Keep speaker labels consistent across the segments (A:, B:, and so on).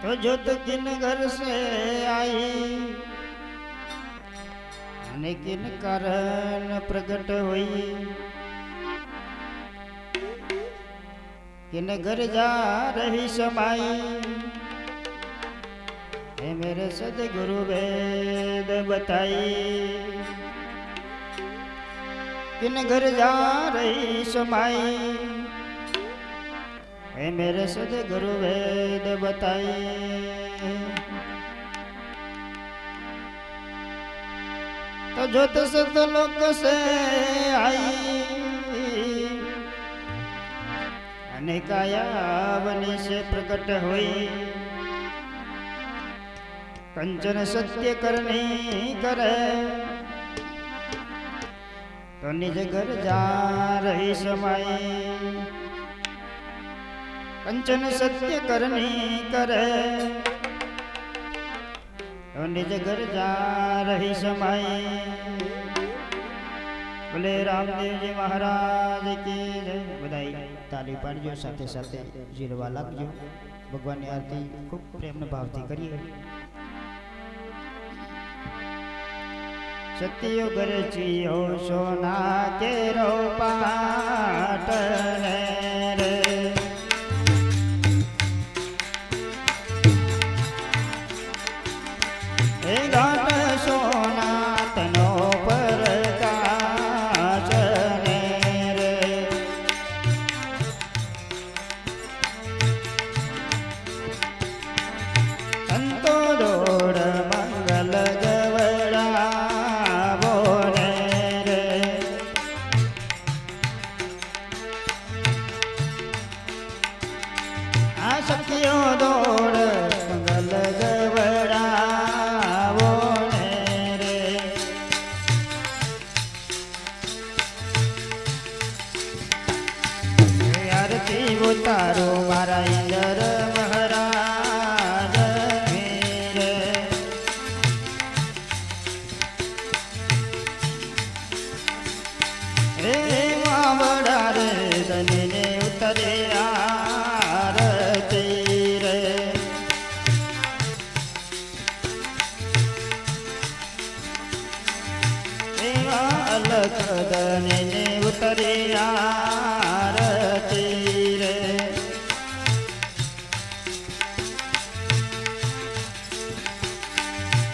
A: तो जोत किन घर से आई अने किन कारण प्रकट हुई, किन घर जा रही समाई। हे मेरे सदगुरु वेद बताई, किन घर जा रही समाई। हे मेरे सदगुरु वेद बताई। तो जोत सतलोक से आई अने काया बनी से प्रकट हुई, कंचन सत्य करनी करे। तो निज घर जा रही समाई, कंचन सत्य करनी करे। तो निज घर जा रही समाई। बोले रामदेव जी महाराज की जय। बधाई ताली पाड़જો, સાથે સાથે જીરવા લાગજો। ભગવાનની આરતી ખૂબ પ્રેમ ભાવથી કરીએ। સત્યો ગરજીઓ સોના કેરો પાટને રે, એ ઘાટ સોના તનો પ્રકાશને રે। સંતો દોડ મંગલ ગવડાવો ને રે, આ સખીઓ દોડ મંગલ ગવડાવો ને રે। આરતી ઉતારો મારા ઇન્દ્ર મહારાજ રે, રે માવડા રે ધનને ઉતરે આરતી રે। એવા અલખ ધનને ઉતરે આરતી રે।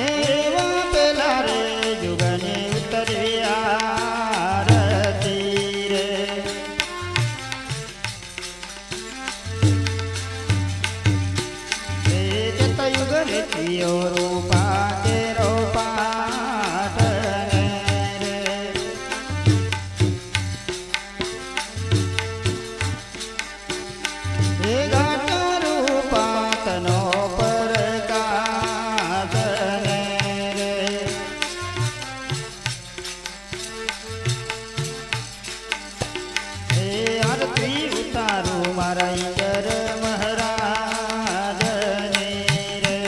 A: એવા પેલા રે જુગને ઉતરે આરતી રે। એ જતયુગ રેતીઓ રૂપા કેરો પાટને રે, એ ઘાટ રૂપા તનો પ્રકાશને રે। એ આરતી ઉતારું મારા ઇન્દ્ર મહારાજની રે,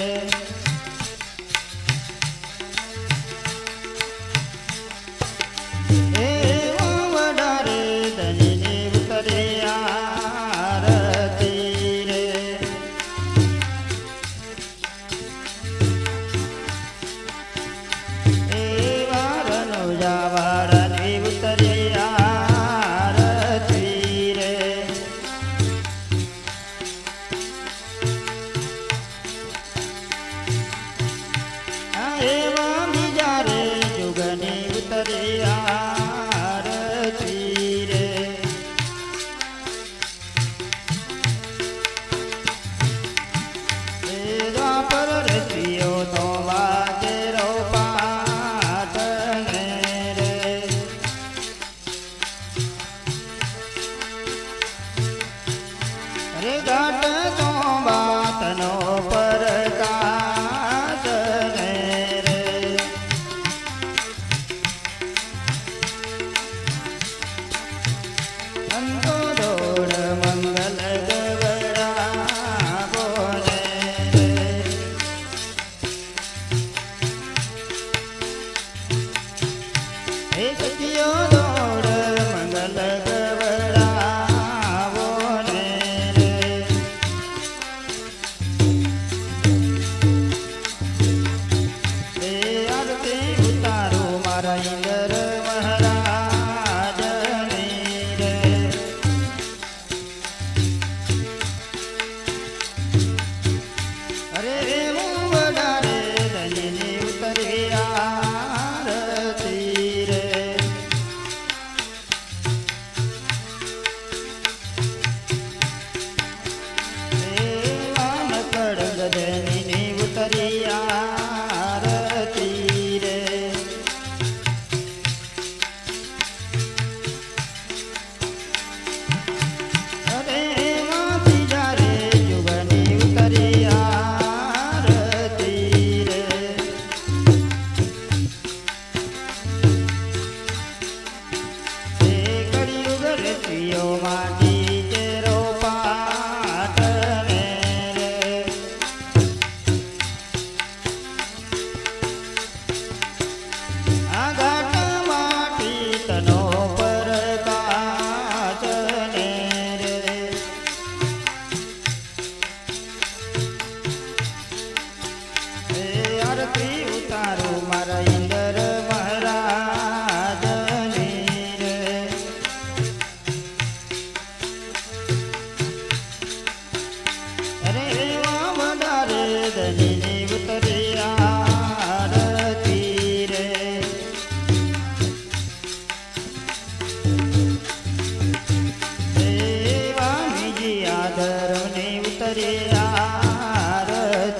A: ઉતરે આરતી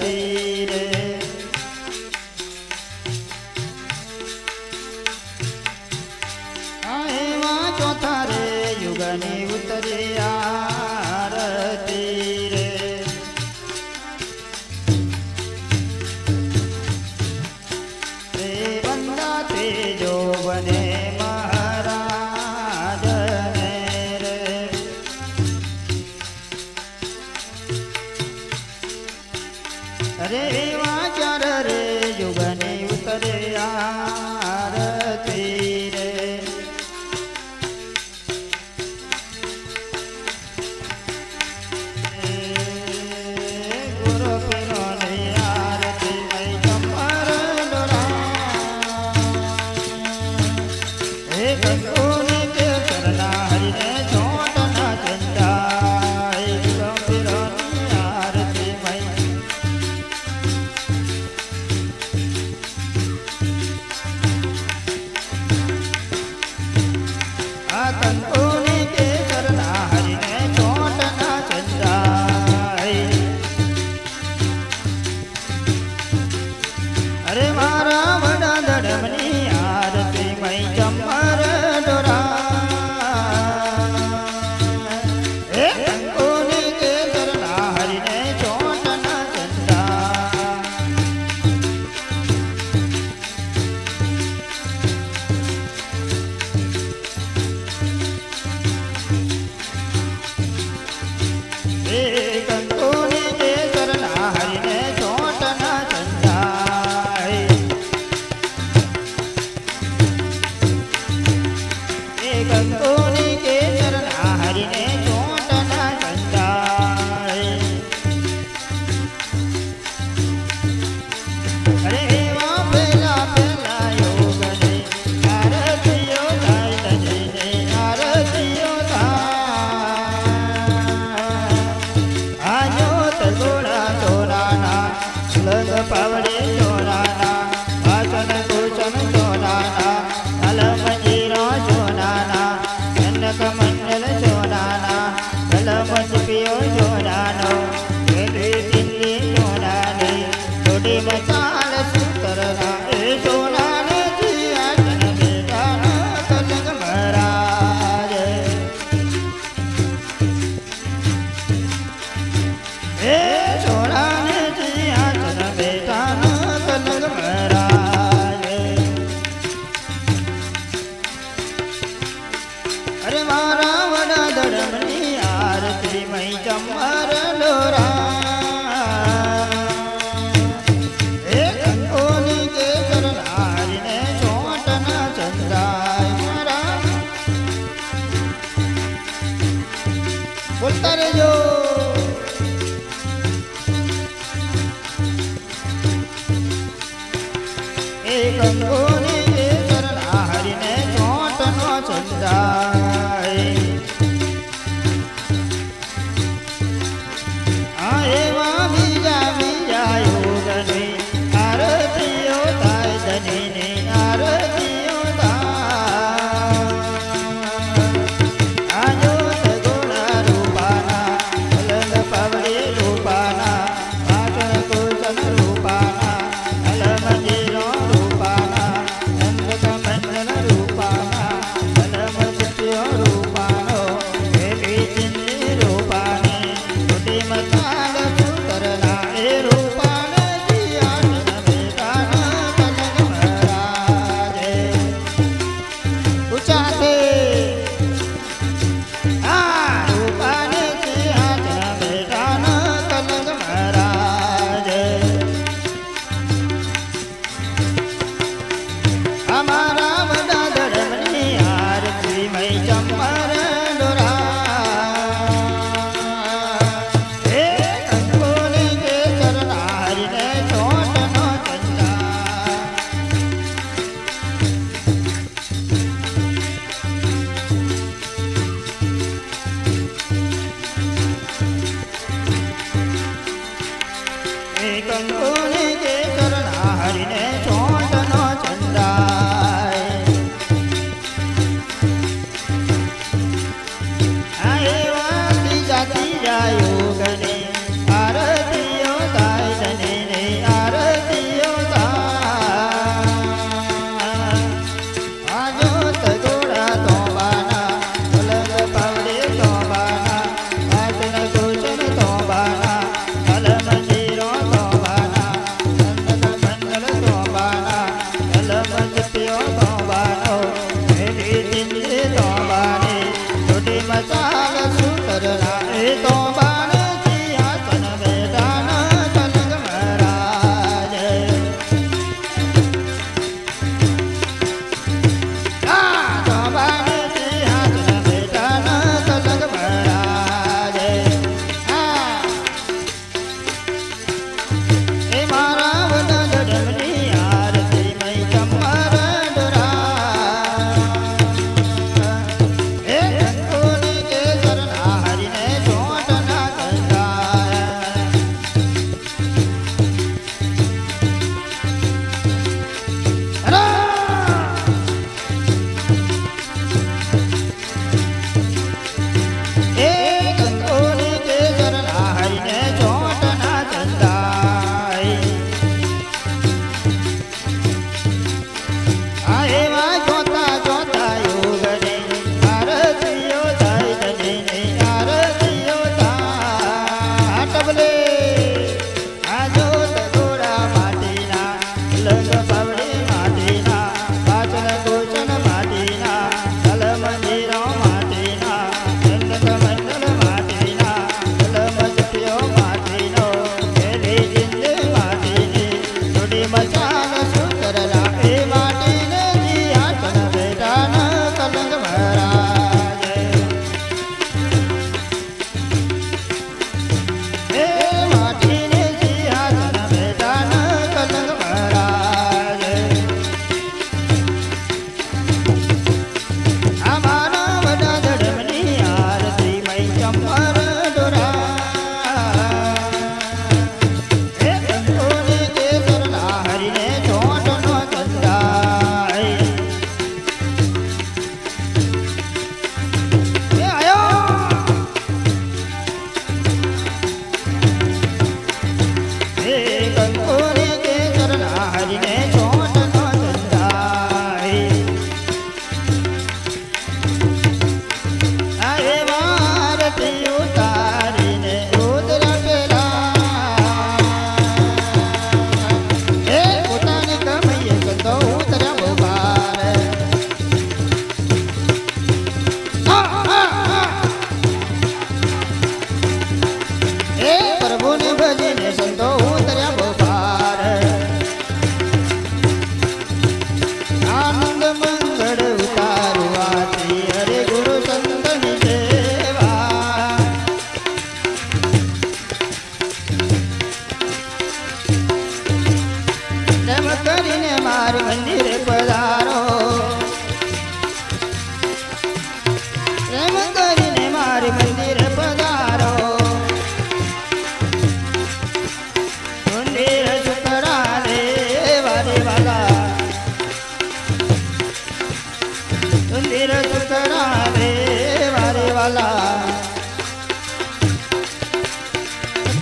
A: રે એવા ચોથા રે યુગની ઉતરે આરતી રે વંદા તેજો બને મહારાજ રે અરે વાચાર રે યુગની ઉતરે આરતી રે ગુરુ પીરોની આરતી મય ચંપર ડોરા એ કંકોની કે ચરણા હરિને ચોટ ના ચંદા ગુરુ પીરોની આરતી મય કંકોની કે ચરણા હરિને ચોટ ના ચંદાય અરે મારા વડા દડમની આરતી મય ચમર ડોરા એ કંકોની કે ચરણા હરિને ચોટ ના ચંદા કંકોની કે ચરણા હરિને ચોટ ના ચંદાય કંકોની કે ચરણા હરિને ચોટ ના ચંદાય અરે એવા પેલા પેલા યોગને આરતીઓ થાય તજને આરતીઓ થાય ગોળા ચોરાના લગ પાવડે ચોરાના વાસન કુચન ચોરાના અલમ જીરો ચોરાના કનક મંડલ ચોરાના કલમ પીઓ ચોરાનો દિલ્હી ચોરાની થોડી મચાલ સુતરના એ ચોરાને જીયાટન બેટાના કનક મહારાજ એ ચોરાને જીયાટન બેટાના કનક મહારાજ અરે મારા વડા દડમની આરતી મય ચમર ડોરા એ કંકોની કે ચરણા હરિને ચોટ ના ચંદાય મારા બોલતા રહેજો એ કંકોની કે ચરણા હરિને ચોટ નો ચંદાય આ એવા બીજા બીજા યોગની આરતીઓ થાય ધનીની આરતીઓ થાય આજો ગોળા રૂપાના અલગ પાવડે રૂપાના વાસણ કુચન રૂપાના અલમ જીરો રૂપાના નંદક મંડલ રૂપાના અલમ સત્યો રૂપાનો એવી ચિંદી રૂપાની છોટી મતાલ સુતરના એ રૂપાને જીયાટન બેટાના કનક મહારાજે ઉચાતે આ રૂપાને જીયાટન બેટાના કનક મહારાજે અમારા વડા ધર્મની આરતી મય ચમર ડોરા એ કંકોની કે ચરણા હરિને ચોટ નો ચંદા એ કંકોની કે ચરણા હરિને ચોટ નો ચંદાય આ એવા ત્રીજા ત્રીજા યોગને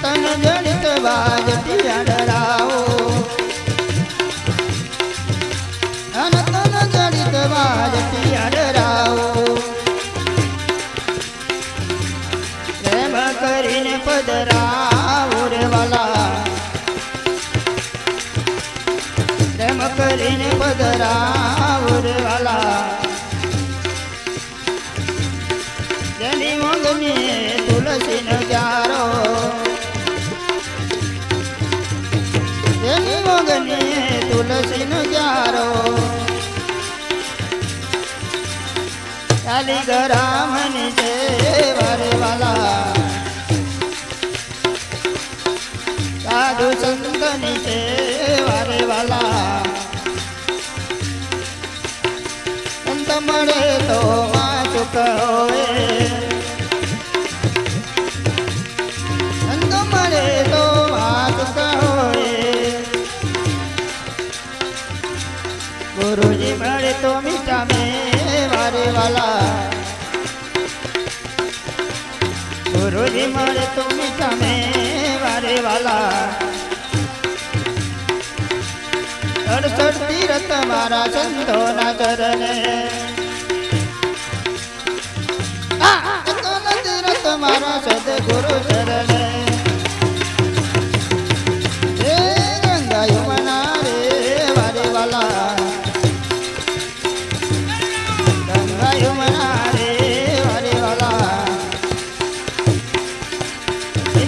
A: તન જડિત વાજટિયા ડરાવો તન જડિત વાજટિયા ડરાવો પ્રેમ કરીને પધરાવો રે વાલા પ્રેમ કરીને પધરાવો રે વાલા જેની ઊંઘની તુલસી ન જારો જેની ઊંઘની તુલસી ન જારો ચાલી ગરામની સેવા રે વાલા સાધુ સંતની સેવા રે વાલા સંત મળે તો માં સુખ હોય સંત મળે તો માં સુખ હોય ગુરુજી મળે તો મીઠા મેવા રે વાલા ગુરુજી મળે તો મીઠા મેવા રે વાલા 68 તીરથ મારા સંતોના ચરણે તીરથ મારા સદગુરુ ચરણે હે ગંગા યમુના રે વારે વાલા ગંગા યમુના રે વારે વાલા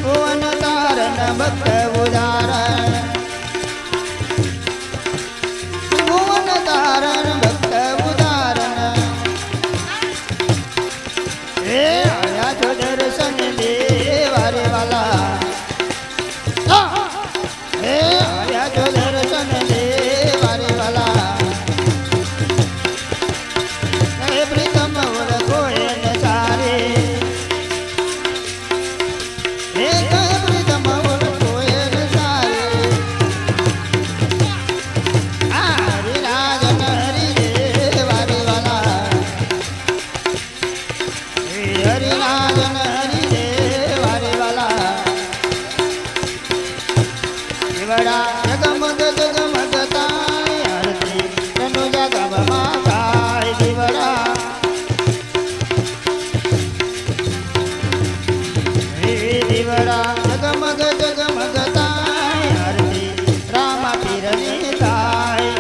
A: ભુવન તારણ ભક્ત ઉદાહરણ તારણ ભક્ત ઉદાહરણ હે આયા છો દર્શન દેવા રે વાલા હે આયા છો દર્શન દેવા રે વાલા હે પ્રીતમ ઓળખો એને સારે હે પ્રીતમ ઓળખો એને સારે જગમગ જગમગ તાય આરતી તનુ જગમમાં થાય દીવડા હે દીવડા જગમગ જગમગ તાય આરતી રામા પીરની થાય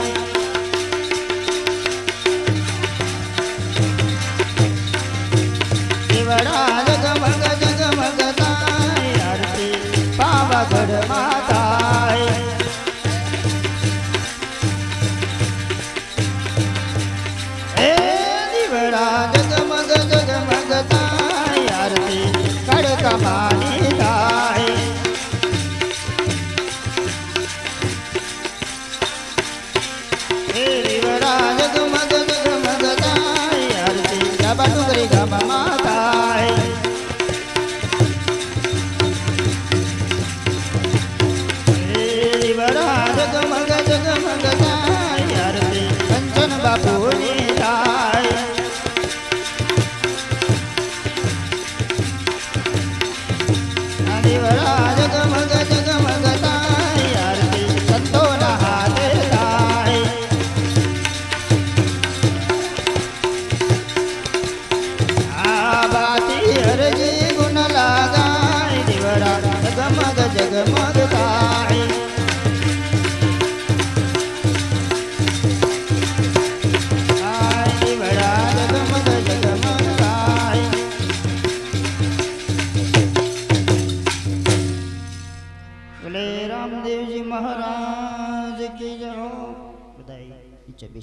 A: દીવડા જગમગ જગમગ તાય આરતી પાવાગઢમાં થાય જગમગ જગમગ થાય આરતી કડકમાની થાય હે દીવડા જગમગ જગમગ થાય આરતી ડાબા ડુંગરી ગામમાં થાય હે દીવડા જગમગ જગમગ થાય આરતી કંચન બાપુની થાય દીવડા